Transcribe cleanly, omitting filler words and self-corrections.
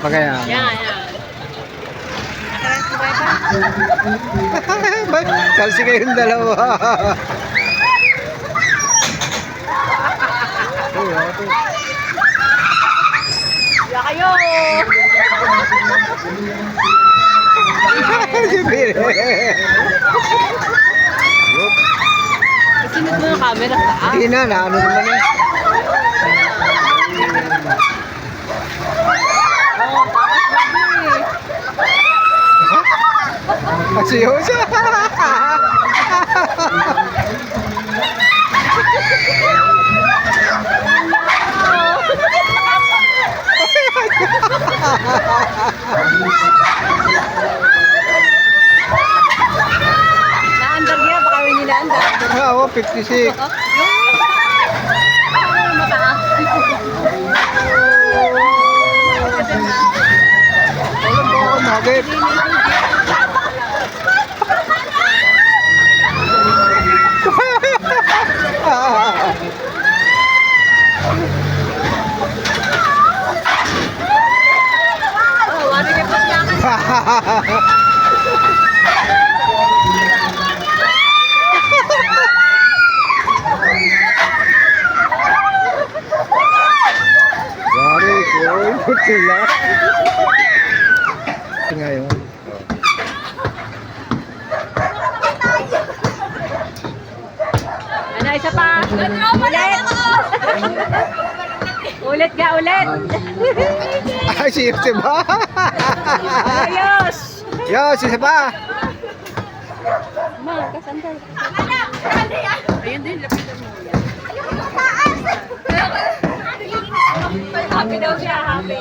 Pagaya. Yan. Salsi kayong dalawa. Yan kayo. Sinod mo yung camera sa taas. Hindi na, ano naman eh. Oh, takas baby. Asiyo siya. Naandar niya, baka may ninaandar. Oo, 56. Mataas. Alam mo ako, nugget. Oh, wari kayo pagkakan. Wari, koy, puti lang. Ito nga yun. Ano, isa pa? Ulit! Ulit ka, ulit! Ay, si Yosef ba? Ayos! Yosef ba? Ma, kasandal. Ayun din, lapitan mo. Happy daw siya, happy.